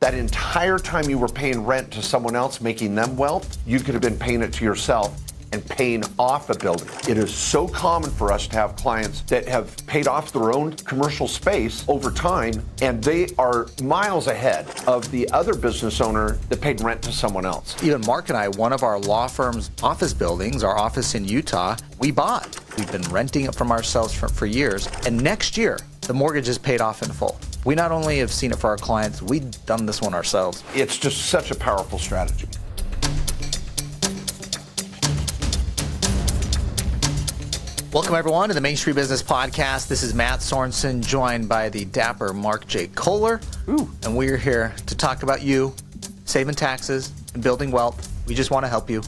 that entire time you were paying rent to someone else, making them wealth, you could have been paying it to yourself and paying off a building. It is so common for us to have clients that have paid off their own commercial space over time, and they are miles ahead of the other business owner that paid rent to someone else. Even Mark and I, one of our law firm's office buildings, our office in Utah, we bought. We've been renting it from ourselves for years, and next year, the mortgage is paid off in full. We not only have seen it for our clients, we've done this one ourselves. It's just such a powerful strategy. Welcome, everyone, to the Main Street Business Podcast. This is Mat Sorensen, joined by the dapper Mark J. Kohler. And we're here to talk about you, saving taxes, and building wealth. We just want to help you.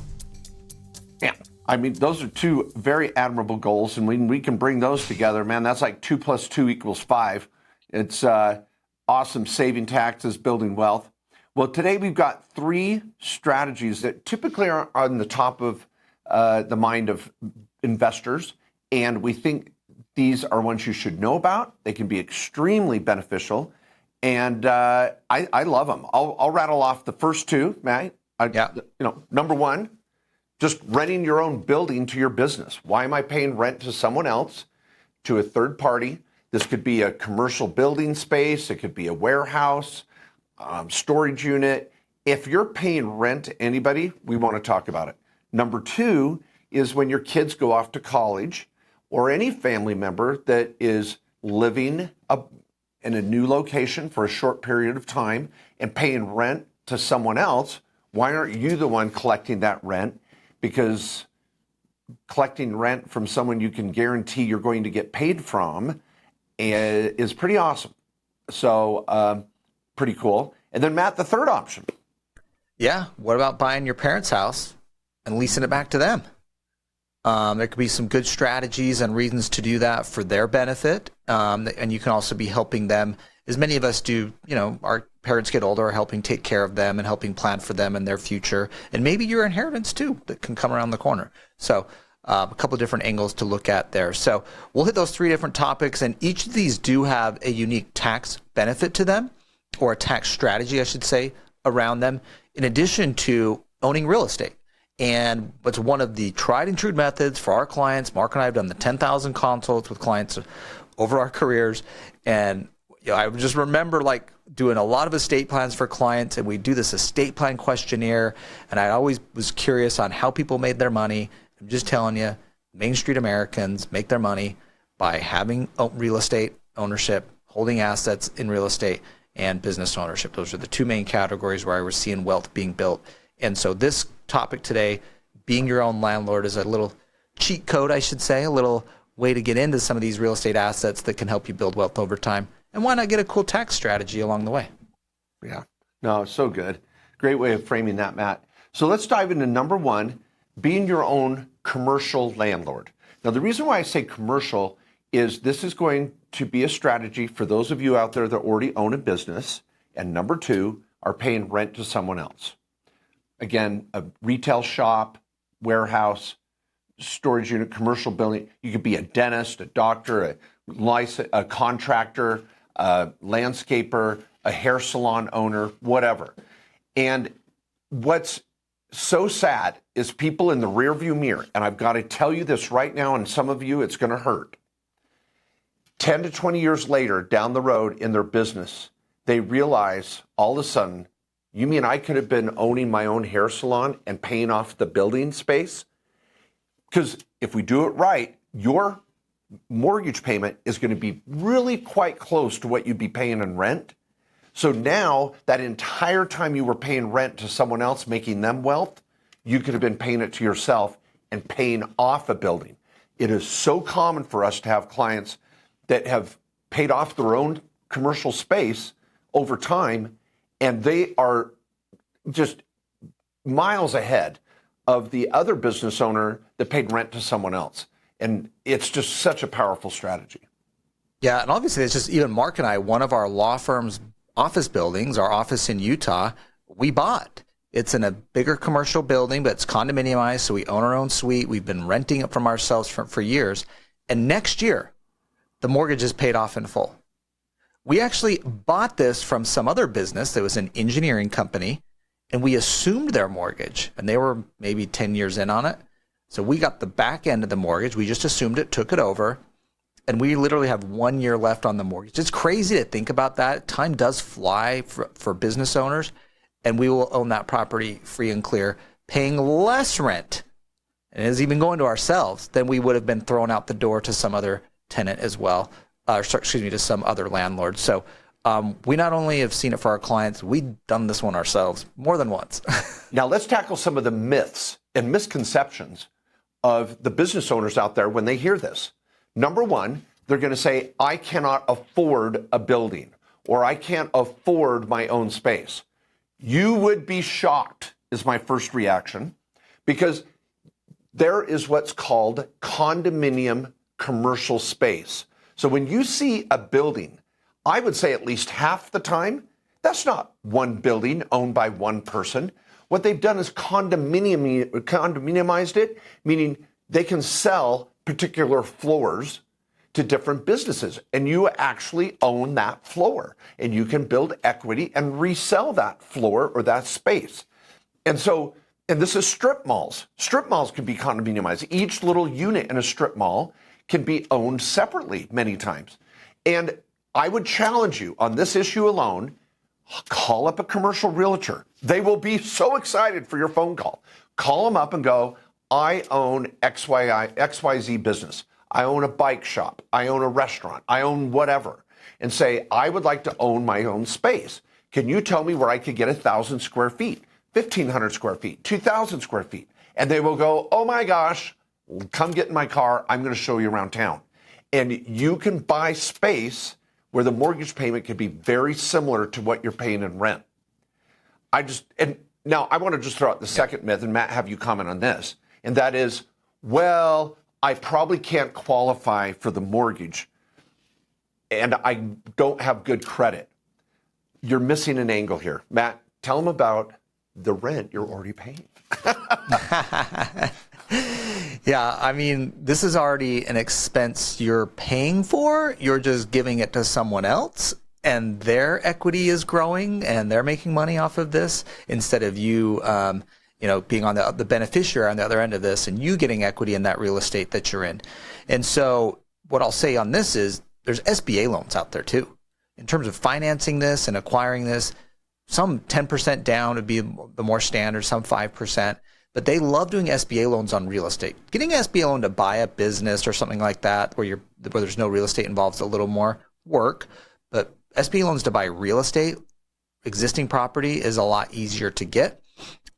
Yeah. I mean, those are two very admirable goals, and when we can bring those together, man, that's like 2 + 2 = 5. It's awesome, saving taxes, building wealth. Well, today we've got 3 strategies that typically are on the top of the mind of investors, and we think these are ones you should know about. They can be extremely beneficial, and I love them. I'll rattle off the first 2, Matt. Number 1, just renting your own building to your business. Why am I paying rent to someone else, to a third party? This could be a commercial building space. It could be a warehouse, storage unit. If you're paying rent to anybody, we want to talk about it. Number 2 is when your kids go off to college, or any family member that is living in a new location for a short period of time and paying rent to someone else. Why aren't you the one collecting that rent? Because collecting rent from someone you can guarantee you're going to get paid from is pretty awesome. So pretty cool. And then, Matt, the third option. Yeah. What about buying your parents' house and leasing it back to them? There could be some good strategies and reasons to do that for their benefit. And you can also be helping them, as many of us do, our parents get older, are helping take care of them and helping plan for them and their future. And maybe your inheritance too, that can come around the corner. So a couple of different angles to look at there. So we'll hit those 3 different topics, and each of these do have a unique tax benefit to them, or a tax strategy, I should say, around them, in addition to owning real estate. And what's one of the tried and true methods for our clients. Mark and I have done the 10,000 consults with clients over our careers. And I just remember doing a lot of estate plans for clients, and we do this estate plan questionnaire. And I always was curious on how people made their money. I'm just telling you, Main Street Americans make their money by having real estate ownership, holding assets in real estate, and business ownership. Those are the 2 main categories where I was seeing wealth being built. And so this topic today, being your own landlord, is a little cheat code, I should say, a little way to get into some of these real estate assets that can help you build wealth over time. And why not get a cool tax strategy along the way? Yeah, no, so good. Great way of framing that, Matt. So let's dive into number 1, being your own commercial landlord. Now, the reason why I say commercial is this is going to be a strategy for those of you out there that already own a business, and number 2, are paying rent to someone else. Again, a retail shop, warehouse, storage unit, commercial building. You could be a dentist, a doctor, a contractor, a landscaper, a hair salon owner, whatever. And what's so sad is people in the rearview mirror, and I've got to tell you this right now, and some of you, it's going to hurt. 10 to 20 years later, down the road in their business, they realize all of a sudden, you mean I could have been owning my own hair salon and paying off the building space? Because if we do it right, your mortgage payment is going to be really quite close to what you'd be paying in rent. So now that entire time you were paying rent to someone else, making them wealth, you could have been paying it to yourself and paying off a building. It is so common for us to have clients that have paid off their own commercial space over time, and they are just miles ahead of the other business owner that paid rent to someone else. And it's just such a powerful strategy. Yeah, and obviously it's just even Mark and I, one of our law firm's office buildings, our office in Utah, we bought. It's in a bigger commercial building, but it's condominiumized, so we own our own suite. We've been renting it from ourselves for years. And next year, the mortgage is paid off in full. We actually bought this from some other business that was an engineering company, and we assumed their mortgage, and they were maybe 10 years in on it. So we got the back end of the mortgage. We just assumed it, took it over, and we literally have 1 year left on the mortgage. It's crazy to think about that. Time does fly for business owners, and we will own that property free and clear, paying less rent, and it's even going to ourselves, than we would have been thrown out the door to some other tenant as well, to some other landlord. So we not only have seen it for our clients, we've done this one ourselves more than once. Now let's tackle some of the myths and misconceptions of the business owners out there when they hear this. Number one, they're going to say, I cannot afford a building, or I can't afford my own space. You would be shocked, is my first reaction, because there is what's called condominium commercial space. So when you see a building, I would say at least half the time, that's not one building owned by one person. What they've done is condominiumized it, meaning they can sell particular floors to different businesses, and you actually own that floor, and you can build equity and resell that floor or that space. And this is strip malls. Strip malls can be condominiumized. Each little unit in a strip mall can be owned separately many times. And I would challenge you on this issue alone, call up a commercial realtor. They will be so excited for your phone call. Call them up and go, I own XYZ business. I own a bike shop. I own a restaurant. I own whatever. And say, I would like to own my own space. Can you tell me where I could get 1,000 square feet, 1,500 square feet, 2,000 square feet? And they will go, oh my gosh, come get in my car. I'm going to show you around town. And you can buy space where the mortgage payment can be very similar to what you're paying in rent. And now I want to just throw out the second myth, and Matt, have you comment on this. And that is, well, I probably can't qualify for the mortgage and I don't have good credit. You're missing an angle here. Matt, tell them about the rent you're already paying. Yeah, I mean, this is already an expense you're paying for. You're just giving it to someone else, and their equity is growing, and they're making money off of this instead of you, being on the beneficiary on the other end of this, and you getting equity in that real estate that you're in. And so, what I'll say on this is, there's SBA loans out there too, in terms of financing this and acquiring this. Some 10% down would be the more standard, some 5%. But they love doing SBA loans on real estate. Getting an SBA loan to buy a business or something like that, where there's no real estate involved, is a little more work. But SBA loans to buy real estate, existing property, is a lot easier to get.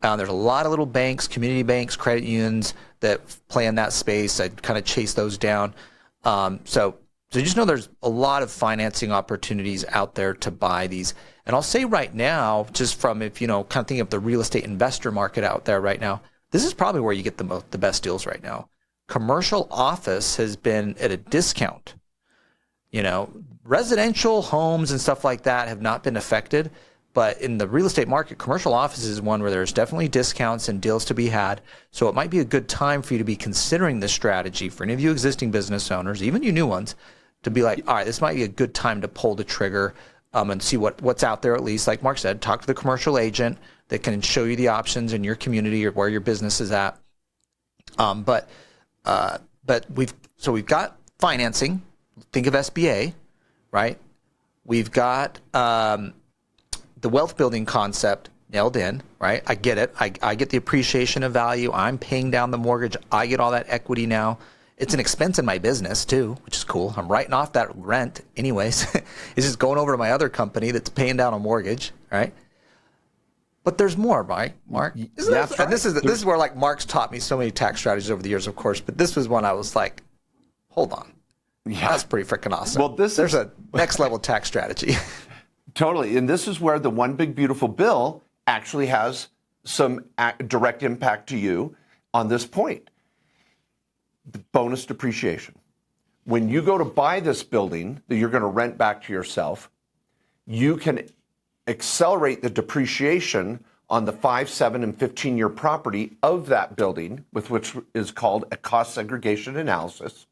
There's a lot of little banks, community banks, credit unions that play in that space. I kind of chase those down. So just know there's a lot of financing opportunities out there to buy these. And I'll say right now, just from kind of thinking of the real estate investor market out there right now, this is probably where you get the best deals right now. Commercial office has been at a discount. Residential homes and stuff like that have not been affected. But in the real estate market, commercial office is one where there's definitely discounts and deals to be had. So it might be a good time for you to be considering this strategy for any of you existing business owners, even you new ones, to be like, all right, this might be a good time to pull the trigger and see what's out there at least. Like Mark said, talk to the commercial agent that can show you the options in your community or where your business is at. But we've got financing. Think of SBA, right? We've got the wealth building concept nailed in, right? I get it. I get the appreciation of value. I'm paying down the mortgage. I get all that equity now. It's an expense in my business too, which is cool. I'm writing off that rent anyways. It's just going over to my other company that's paying down a mortgage, right? But there's more, right, Mark? That's right. This is where like Mark's taught me so many tax strategies over the years, of course. But this was one I was like, hold on, that's pretty freaking awesome. Well, there's a next level tax strategy. Totally, and this is where the One Big Beautiful Bill actually has some direct impact to you on this point. The bonus depreciation. When you go to buy this building that you're going to rent back to yourself, you can accelerate the depreciation on the 5, 7, and 15-year property of that building, with which is called a cost segregation analysis.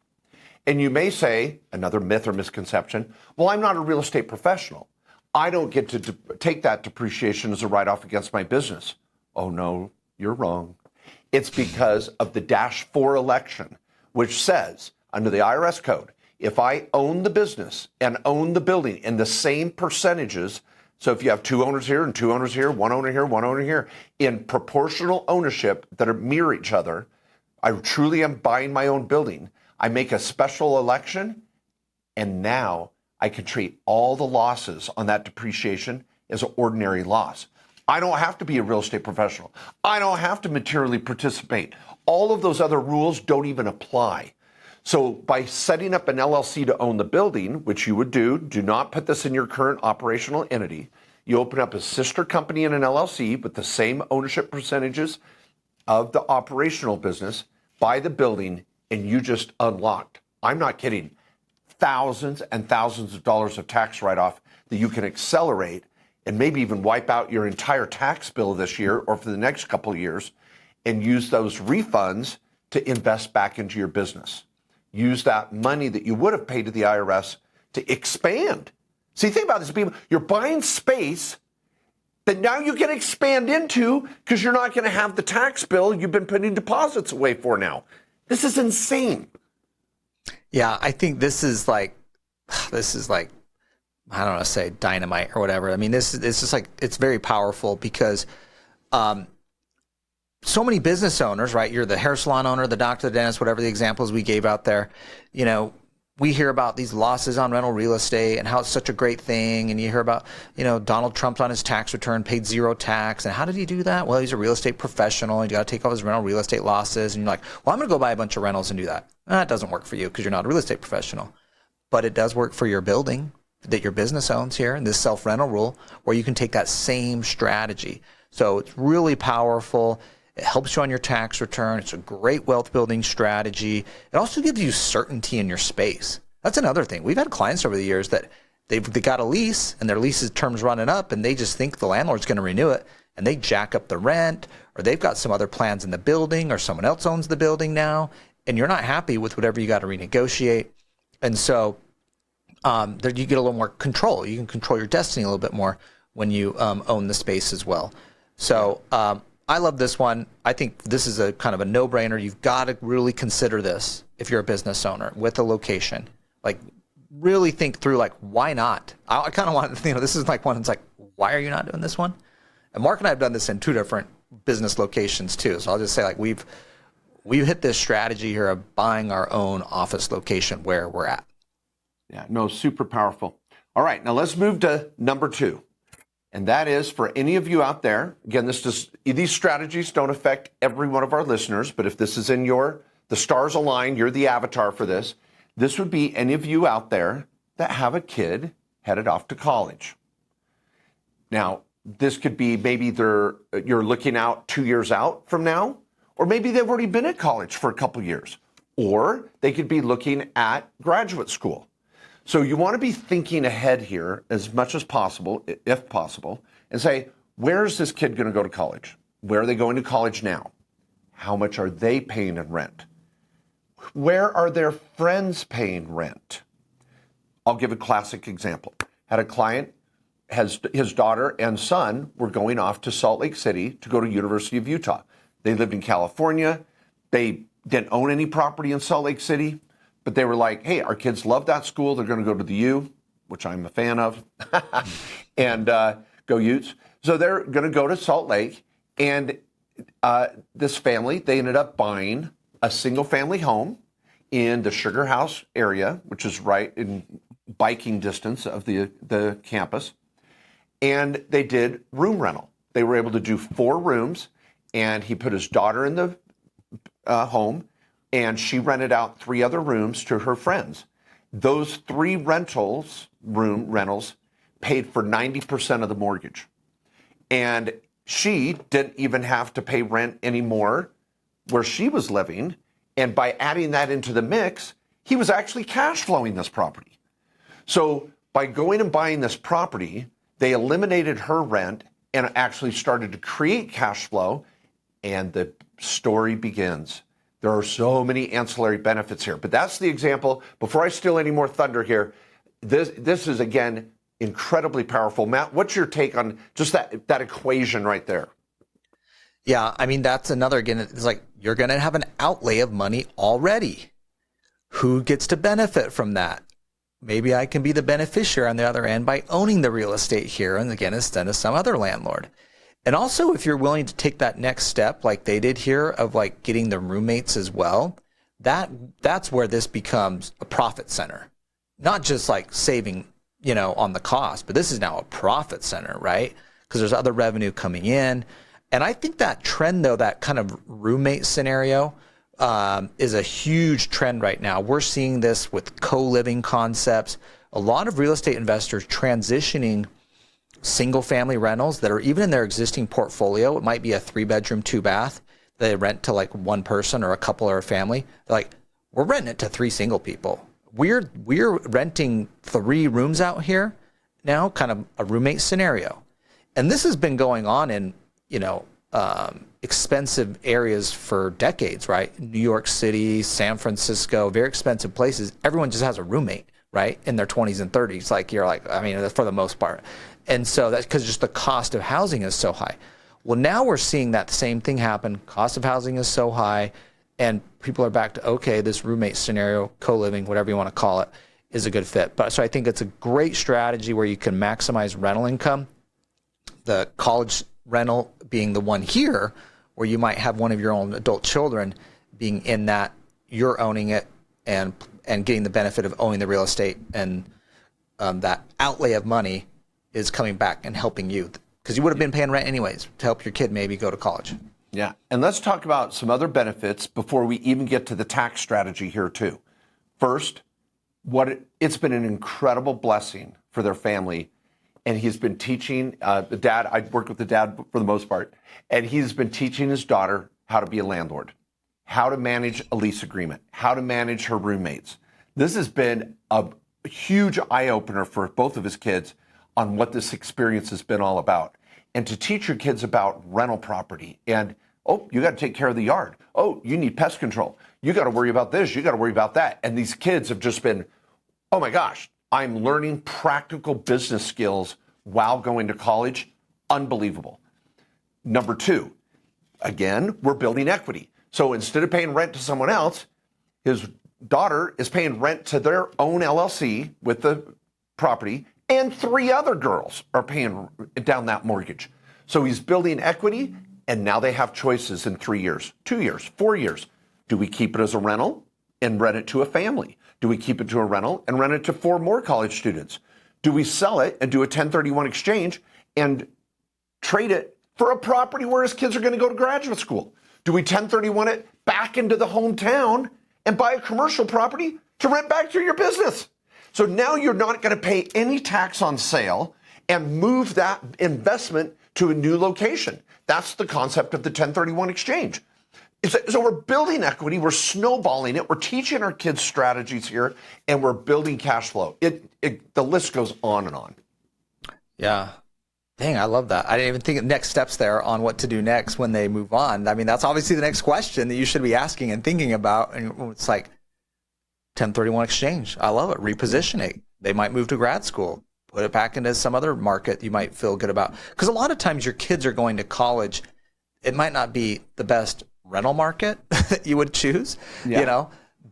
And you may say, another myth or misconception, well, I'm not a real estate professional. I don't get to take that depreciation as a write-off against my business. Oh, no, you're wrong. It's because of the -4 election, which says, under the IRS code, if I own the business and own the building in the same percentages, so if you have 2 owners here and 2 owners here, 1 owner here, 1 owner here, in proportional ownership that are mirror each other, I truly am buying my own building. I make a special election, and now I can treat all the losses on that depreciation as an ordinary loss. I don't have to be a real estate professional. I don't have to materially participate. All of those other rules don't even apply. So by setting up an LLC to own the building, which you would do not put this in your current operational entity. You open up a sister company in an LLC with the same ownership percentages of the operational business, buy the building, and you just unlocked, I'm not kidding, thousands and thousands of dollars of tax write-off that you can accelerate and maybe even wipe out your entire tax bill this year or for the next couple of years and use those refunds to invest back into your business. Use that money that you would have paid to the IRS to expand. See, think about this, people. You're buying space that now you can expand into because you're not going to have the tax bill you've been putting deposits away for now. This is insane. Yeah, I think this is like, I don't want to say dynamite or whatever. I mean, this is just like, it's very powerful because so many business owners, right? You're the hair salon owner, the doctor, the dentist, whatever the examples we gave out there. You know, we hear about these losses on rental real estate and how it's such a great thing. And you hear about, you know, Donald Trump on his tax return paid 0 tax. And how did he do that? Well, he's a real estate professional. And you got to take off his rental real estate losses. And you're like, well, I'm going to go buy a bunch of rentals and do that. That doesn't work for you because you're not a real estate professional. But it does work for your building that your business owns here in this self-rental rule where you can take that same strategy. So it's really powerful. It helps you on your tax return. It's a great wealth building strategy. It also gives you certainty in your space. That's another thing. We've had clients over the years that they got a lease and their lease's term's running up and they just think the landlord's going to renew it and they jack up the rent or they've got some other plans in the building or someone else owns the building now and you're not happy with whatever you got to renegotiate. And so there you get a little more control. You can control your destiny a little bit more when you own the space as well. So I love this one. I think this is a kind of a no-brainer. You've got to really consider this if you're a business owner with a location. Like, really think through, like, why not? I kind of want, you know, this is like one that's like, why are you not doing this one? And Mark and I have done this in 2 different business locations too. So I'll just say, like, we've hit this strategy here of buying our own office location where we're at. Yeah, no, super powerful. All right, now let's move to number 2. And that is for any of you out there, again, these strategies don't affect every one of our listeners, but if this is in the stars align, you're the avatar for this. This would be any of you out there that have a kid headed off to college. Now, this could be maybe you're looking out 2 years out from now, or maybe they've already been at college for a couple years, or they could be looking at graduate school. So you want to be thinking ahead here as much as possible, if possible, and say, where is this kid going to go to college? Where are they going to college now? How much are they paying in rent? Where are their friends paying rent? I'll give a classic example. Had a client, his daughter and son were going off to Salt Lake City to go to University of Utah. They lived in California. They didn't own any property in Salt Lake City. But they were like, hey, our kids love that school. They're going to go to the U, which I'm a fan of, and go Utes. So they're going to go to Salt Lake. And this family, they ended up buying a single-family home in the Sugar House area, which is right in biking distance of the campus. And they did room rental. They were able to do 4 rooms, and he put his daughter in the home, and she rented out 3 other rooms to her friends. Those 3 room rentals, paid for 90% of the mortgage. And she didn't even have to pay rent anymore where she was living. And by adding that into the mix, he was actually cash flowing this property. So by going and buying this property, they eliminated her rent and actually started to create cash flow. And the story begins. There are so many ancillary benefits here, but that's the example. Before I steal any more thunder here, this is, again, incredibly powerful. Matt, what's your take on just that equation right there? Yeah, I mean, that's another, again, it's like you're going to have an outlay of money already. Who gets to benefit from that? Maybe I can be the beneficiary on the other end by owning the real estate here, and again, instead of some other landlord. And also, if you're willing to take that next step, like they did here, of like getting the roommates as well, that's where this becomes a profit center. Not just like saving, on the cost, but this is now a profit center, right? Because there's other revenue coming in. And I think that trend, though, that kind of roommate scenario is a huge trend right now. We're seeing this with co-living concepts. A lot of real estate investors transitioning single-family rentals that are even in their existing portfolio. It might be a 3-bedroom, 2-bath. They rent to like one person or a couple or a family. They're like, we're renting it to 3 single people. We're renting 3 rooms out here now, kind of a roommate scenario. And this has been going on in expensive areas for decades, right? New York City, San Francisco, very expensive places. Everyone just has a roommate, right? In their 20s and 30s. For the most part. And so that's because just the cost of housing is so high. Well, now we're seeing that same thing happen. Cost of housing is so high, and people are back to, okay, this roommate scenario, co-living, whatever you want to call it, is a good fit. So I think it's a great strategy where you can maximize rental income. The college rental being the one here where you might have one of your own adult children being in that you're owning it and getting the benefit of owning the real estate, and that outlay of money is coming back and helping you, because you would have been paying rent anyways to help your kid maybe go to college. Yeah, and let's talk about some other benefits before we even get to the tax strategy here too. First, it's been an incredible blessing for their family. And he's been teaching the dad. I worked with the dad for the most part, and he's been teaching his daughter how to be a landlord, how to manage a lease agreement, how to manage her roommates. This has been a huge eye-opener for both of his kids on what this experience has been all about. And to teach your kids about rental property and, oh, you got to take care of the yard. Oh, you need pest control. You got to worry about this. You got to worry about that. And these kids have just been, oh my gosh, I'm learning practical business skills while going to college. Unbelievable. Number 2, again, we're building equity. So instead of paying rent to someone else, his daughter is paying rent to their own LLC with the property, and 3 other girls are paying down that mortgage. So he's building equity, and now they have choices in 3 years, 2 years, 4 years. Do we keep it as a rental and rent it to a family? Do we keep it to a rental and rent it to 4 more college students? Do we sell it and do a 1031 exchange and trade it for a property where his kids are going to go to graduate school? Do we 1031 it back into the hometown and buy a commercial property to rent back to your business? So now you're not going to pay any tax on sale and move that investment to a new location. That's the concept of the 1031 exchange. So we're building equity, we're snowballing it, we're teaching our kids strategies here, and we're building cash flow. The list goes on and on. Yeah. Dang, I love that. I didn't even think of next steps there on what to do next when they move on. I mean, that's obviously the next question that you should be asking and thinking about. And it's like 1031 exchange. I love it. Repositioning. They might move to grad school, put it back into some other market you might feel good about. Because a lot of times your kids are going to college. It might not be the best rental market that you would choose,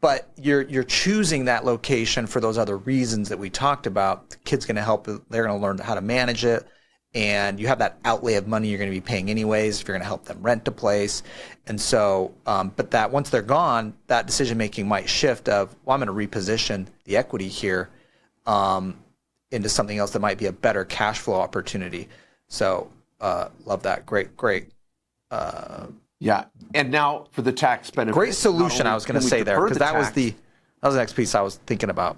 but you're choosing that location for those other reasons that we talked about. The kid's going to help. They're going to learn how to manage it. And you have that outlay of money you're going to be paying anyways if you're going to help them rent a place. And so, but that once they're gone, that decision-making might shift of, well, I'm going to reposition the equity here into something else that might be a better cash flow opportunity. So love that. Great. Yeah, and now for the tax benefit. Great solution, I was going to say there, because that was the next piece I was thinking about.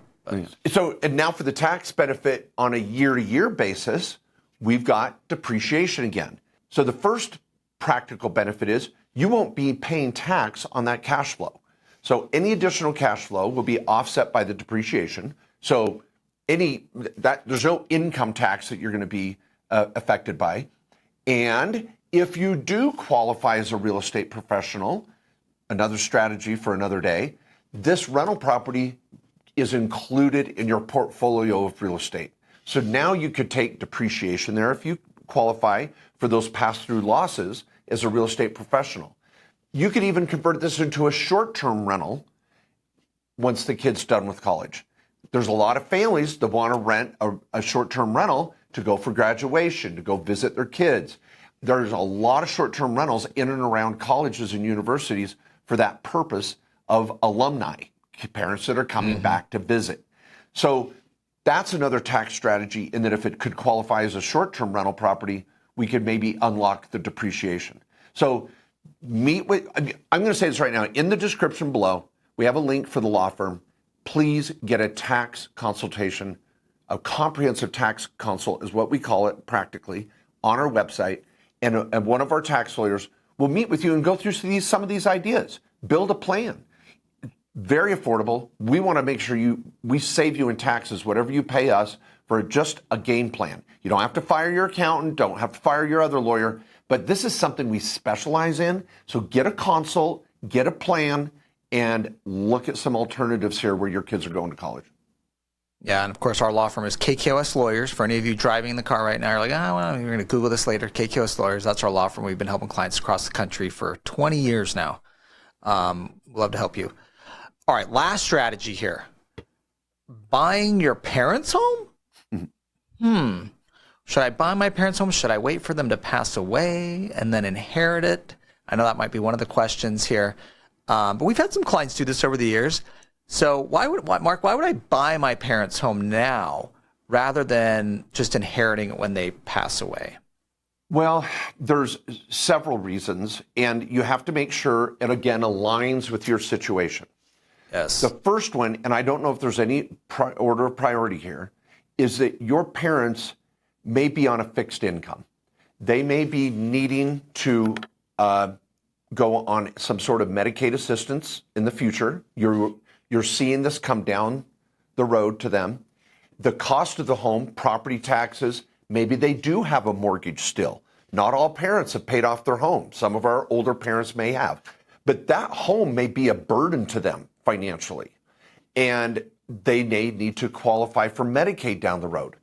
So, and now for the tax benefit on a year-to-year basis, we've got depreciation again. So the first practical benefit is you won't be paying tax on that cash flow. So any additional cash flow will be offset by the depreciation. So there's no income tax that you're going to be affected by. And if you do qualify as a real estate professional, another strategy for another day, this rental property is included in your portfolio of real estate. So now you could take depreciation there if you qualify for those pass-through losses as a real estate professional. You could even convert this into a short-term rental once the kid's done with college. There's a lot of families that want to rent a short-term rental to go for graduation, to go visit their kids. There's a lot of short-term rentals in and around colleges and universities for that purpose of alumni, parents that are coming back to visit. So that's another tax strategy in that if it could qualify as a short-term rental property, we could maybe unlock the depreciation. So I'm going to say this right now, in the description below, we have a link for the law firm. Please get a tax consultation. A comprehensive tax consult is what we call it practically on our website. And one of our tax lawyers will meet with you and go through some of these ideas. Build a plan. Very affordable. We want to make sure we save you in taxes, whatever you pay us, for just a game plan. You don't have to fire your accountant, don't have to fire your other lawyer, but this is something we specialize in. So get a consult, get a plan, and look at some alternatives here where your kids are going to college. Yeah, and of course, our law firm is KKOS Lawyers. For any of you driving in the car right now, you're like, well, you're going to Google this later. KKOS Lawyers, that's our law firm. We've been helping clients across the country for 20 years now. Love to help you. All right, last strategy here. Buying your parents' home? Should I buy my parents' home? Should I wait for them to pass away and then inherit it? I know that might be one of the questions here. But we've had some clients do this over the years. So Mark, why would I buy my parents' home now rather than just inheriting it when they pass away? Well, there's several reasons, and you have to make sure it, again, aligns with your situation. Yes. The first one, and I don't know if there's any order of priority here, is that your parents may be on a fixed income. They may be needing to go on some sort of Medicaid assistance in the future. You're seeing this come down the road to them. The cost of the home, property taxes, maybe they do have a mortgage still. Not all parents have paid off their home. Some of our older parents may have. But that home may be a burden to them financially. And they may need to qualify for Medicaid down the road.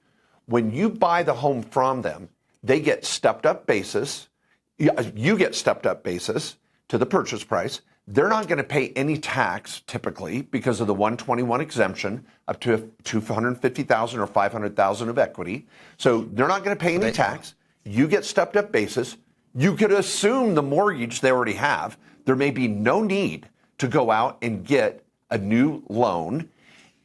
When you buy the home from them, they get stepped up basis. You get stepped up basis to the purchase price. They're not going to pay any tax typically because of the 121 exemption up to $250,000 or $500,000 of equity. So they're not going to pay any tax. You get stepped up basis. You could assume the mortgage they already have. There may be no need to go out and get a new loan.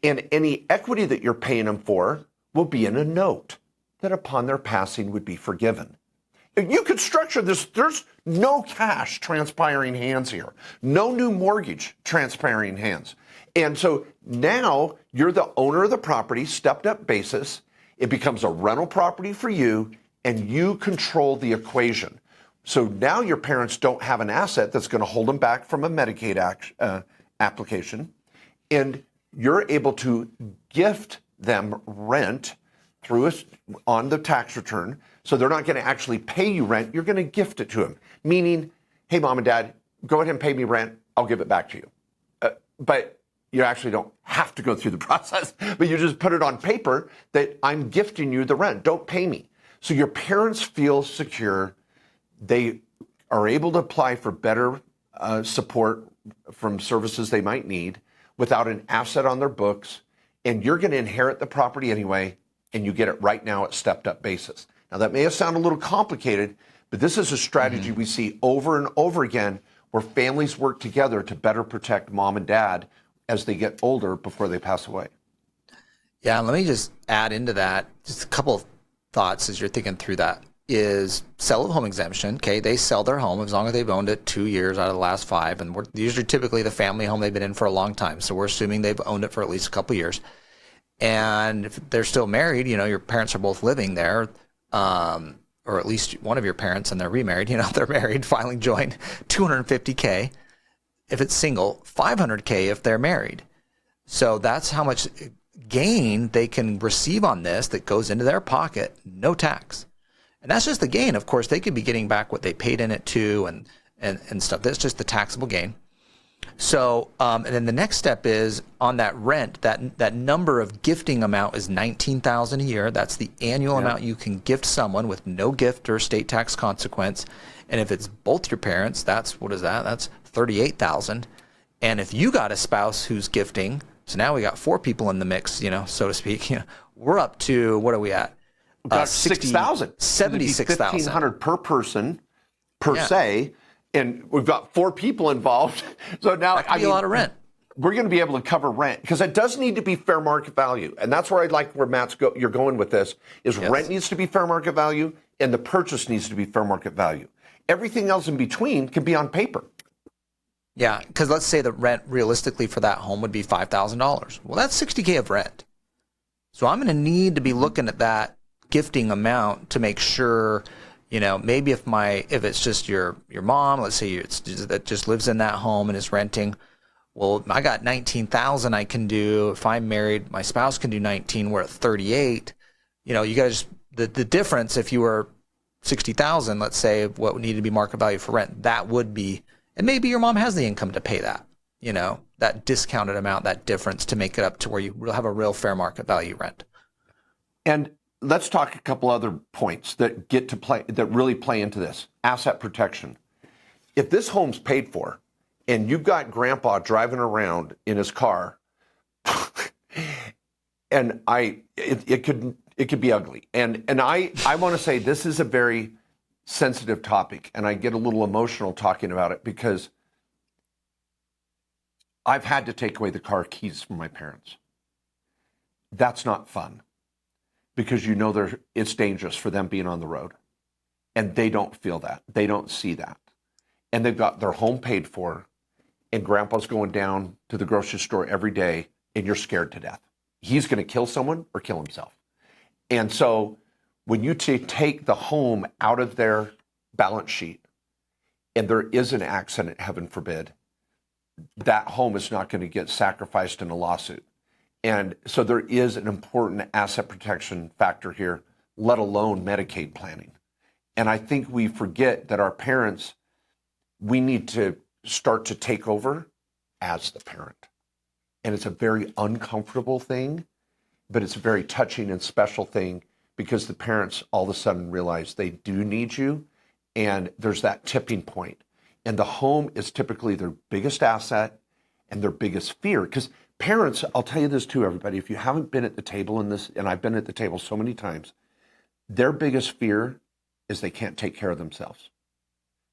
And any equity that you're paying them for will be in a note that upon their passing would be forgiven. You could structure this. There's no cash transpiring hands here. No new mortgage transpiring hands. And so now you're the owner of the property, stepped up basis. It becomes a rental property for you, and you control the equation. So now your parents don't have an asset that's going to hold them back from a Medicaid application. And you're able to gift them rent on the tax return. So they're not going to actually pay you rent. You're going to gift it to them. Meaning, hey, mom and dad, go ahead and pay me rent. I'll give it back to you. But you actually don't have to go through the process, but you just put it on paper that I'm gifting you the rent. Don't pay me. So your parents feel secure. They are able to apply for better support from services they might need without an asset on their books. And you're going to inherit the property anyway, and you get it right now at stepped up basis. Now, that may have sounded a little complicated, but this is a strategy we see over and over again where families work together to better protect mom and dad as they get older before they pass away. Yeah, let me just add into that just a couple of thoughts as you're thinking through that. Is sell of home exemption. Okay, they sell their home as long as they've owned it 2 years out of the last 5, and we're usually typically the family home they've been in for a long time. So we're assuming they've owned it for at least a couple of years. And if they're still married, your parents are both living there, or at least one of your parents, and they're remarried. They're married, filing joint, $250K. If it's single, $500K if they're married. So that's how much gain they can receive on this that goes into their pocket, no tax. And that's just the gain. Of course, they could be getting back what they paid in it too and stuff. That's just the taxable gain. So, and then the next step is on that rent, that number of gifting amount is $19,000 a year. That's the annual amount you can gift someone with no gift or estate tax consequence. And if it's both your parents, what is that? That's $38,000. And if you got a spouse who's gifting, so now we got 4 people in the mix, so to speak. We're up to, what are we at? Got 6,000. 76,000. 1,500 per person, per se. And we've got 4 people involved. So now, that could be a lot of rent. We're going to be able to cover rent because it does need to be fair market value. And that's where where you're going with this is rent needs to be fair market value and the purchase needs to be fair market value. Everything else in between can be on paper. Yeah, because let's say the rent realistically for that home would be $5,000. Well, that's $60K of rent. So I'm going to need to be looking at that gifting amount to make sure, maybe if it's just your mom, let's say that just lives in that home and is renting. Well, I got 19,000 I can do. If I'm married, my spouse can do 19. We're at 38. You guys, the difference if you were 60,000, let's say, what would need to be market value for rent, that would be, and maybe your mom has the income to pay that, that discounted amount, that difference to make it up to where you have a real fair market value rent. And let's talk a couple other points that that really play into this. Asset protection. If this home's paid for and you've got grandpa driving around in his car, and it could be ugly. And I want to say this is a very sensitive topic, and I get a little emotional talking about it because I've had to take away the car keys from my parents. That's not fun because it's dangerous for them being on the road. And they don't feel that. They don't see that. And they've got their home paid for, and grandpa's going down to the grocery store every day, and you're scared to death. He's going to kill someone or kill himself. And so when you take the home out of their balance sheet and there is an accident, heaven forbid, that home is not going to get sacrificed in a lawsuit. And so there is an important asset protection factor here, let alone Medicaid planning. And I think we forget that our parents, we need to start to take over as the parent. And it's a very uncomfortable thing, but it's a very touching and special thing because the parents all of a sudden realize they do need you. And there's that tipping point. And the home is typically their biggest asset and their biggest fear. Because parents, I'll tell you this too, everybody, if you haven't been at the table in this, and I've been at the table so many times, their biggest fear is they can't take care of themselves.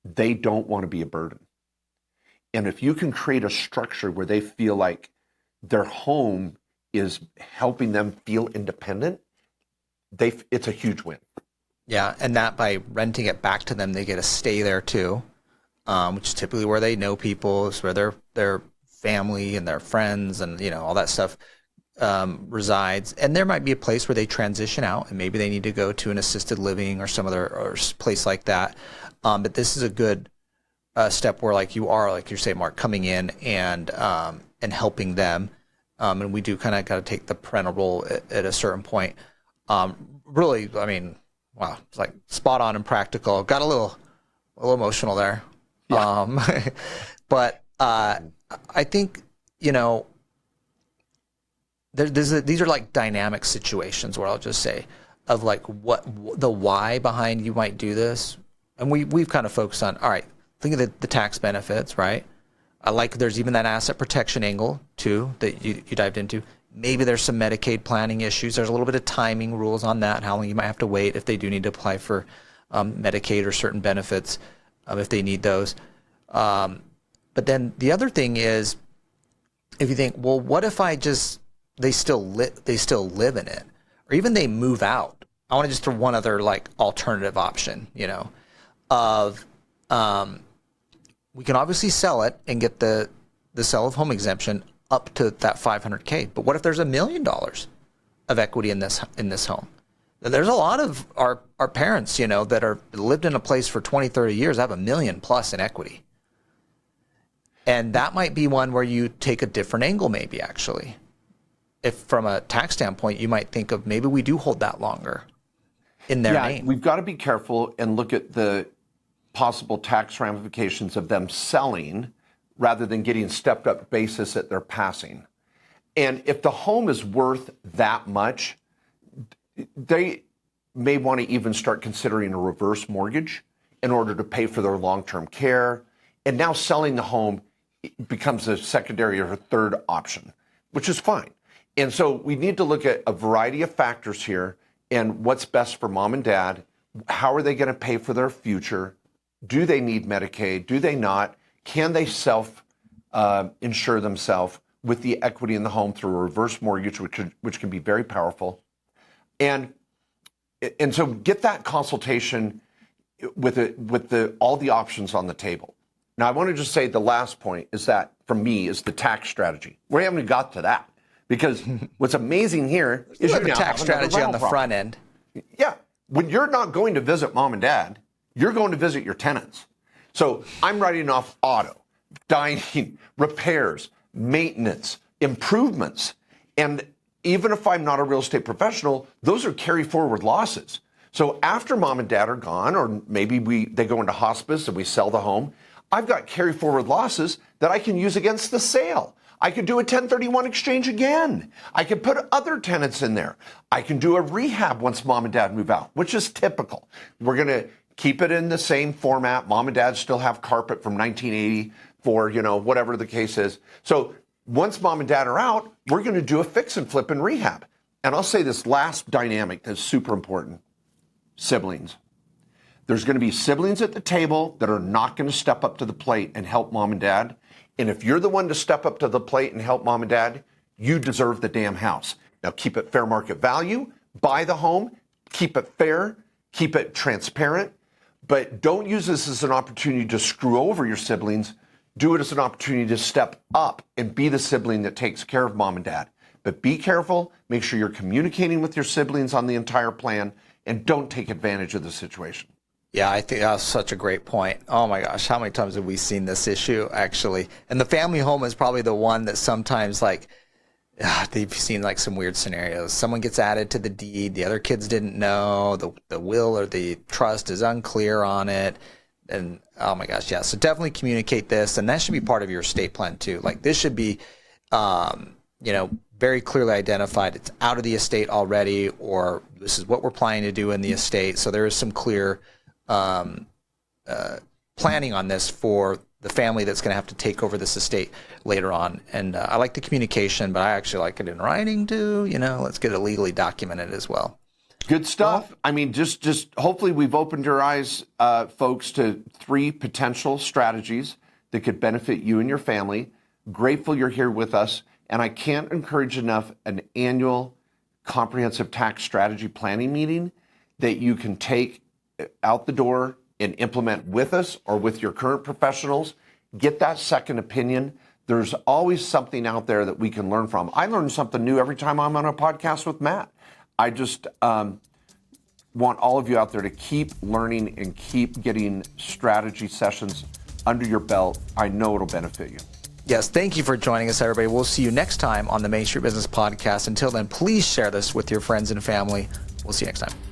They don't want to be a burden. And if you can create a structure where they feel like their home is helping them feel independent, it's a huge win. Yeah, and that by renting it back to them, they get to stay there too, which is typically where they know people, it's where their family and their friends and all that stuff resides. And there might be a place where they transition out, and maybe they need to go to an assisted living or some other or place like that. But this is a good step where, like you're saying, Mark, coming in and helping them. And we do kind of got to take the parental role at a certain point. Really, I mean, wow, it's like spot on and practical. Got a little emotional there. Yeah. But I think, these are like dynamic situations where I'll just say of like what the why behind you might do this. And we've kind of focused on, all right, think of the tax benefits, right? I like there's even that asset protection angle too that you dived into. Maybe there's some Medicaid planning issues. There's a little bit of timing rules on that, how long you might have to wait if they do need to apply for Medicaid or certain benefits if they need those. But then the other thing is, if you think, well, what if they still live in it, or even they move out? I want to just throw one other like alternative option, of we can obviously sell it and get the sell of home exemption up to that $500K. But what if there's $1 million of equity in this home? There's a lot of our parents, that are lived in a place for 20, 30 years, have $1 million plus in equity. And that might be one where you take a different angle, maybe actually. If from a tax standpoint, you might think of maybe we do hold that longer in their name. We've got to be careful and look at the possible tax ramifications of them selling rather than getting stepped up basis at their passing. And if the home is worth that much, they may want to even start considering a reverse mortgage in order to pay for their long-term care. And now selling the home becomes a secondary or a third option, which is fine. And so we need to look at a variety of factors here and what's best for mom and dad. How are they going to pay for their future? Do they need Medicaid? Do they not? Can they self-insure themselves with the equity in the home through a reverse mortgage, which can be very powerful? And so get that consultation with all the options on the table. Now, I want to just say the last point is that, for me, is the tax strategy. We haven't got to that because what's amazing here is you have a tax strategy on the front end. Yeah. When you're not going to visit mom and dad, you're going to visit your tenants. So I'm writing off auto, dining, repairs, maintenance, improvements. And even if I'm not a real estate professional, those are carry forward losses. So after mom and dad are gone, or maybe they go into hospice and we sell the home, I've got carry forward losses that I can use against the sale. I could do a 1031 exchange again. I could put other tenants in there. I can do a rehab once mom and dad move out, which is typical. We're going to keep it in the same format. Mom and dad still have carpet from 1980 for, whatever the case is. So once mom and dad are out, we're going to do a fix and flip and rehab. And I'll say this last dynamic that's super important: siblings. There's going to be siblings at the table that are not going to step up to the plate and help mom and dad. And if you're the one to step up to the plate and help mom and dad, you deserve the damn house. Now keep it fair market value, buy the home, keep it fair, keep it transparent, but don't use this as an opportunity to screw over your siblings. Do it as an opportunity to step up and be the sibling that takes care of mom and dad. But be careful, make sure you're communicating with your siblings on the entire plan, and don't take advantage of the situation. Yeah, I think that's such a great point. Oh my gosh, how many times have we seen this issue actually? And the family home is probably the one that sometimes they've seen some weird scenarios. Someone gets added to the deed, the other kids didn't know, the will or the trust is unclear on it. And oh my gosh, yeah. So definitely communicate this, and that should be part of your estate plan too. This should be, very clearly identified. It's out of the estate already, or this is what we're planning to do in the estate. So there is some clear planning on this for the family that's going to have to take over this estate later on. And I like the communication, but I actually like it in writing too. Let's get it legally documented as well. Good stuff. I mean, just hopefully we've opened your eyes, folks, to 3 potential strategies that could benefit you and your family. Grateful you're here with us. And I can't encourage enough an annual comprehensive tax strategy planning meeting that you can take out the door and implement with us or with your current professionals. Get that second opinion. There's always something out there that we can learn from. I learn something new every time I'm on a podcast with Matt. I just want all of you out there to keep learning and keep getting strategy sessions under your belt. I know it'll benefit you. Yes, thank you for joining us, everybody. We'll see you next time on the Main Street Business Podcast. Until then, please share this with your friends and family. We'll see you next time.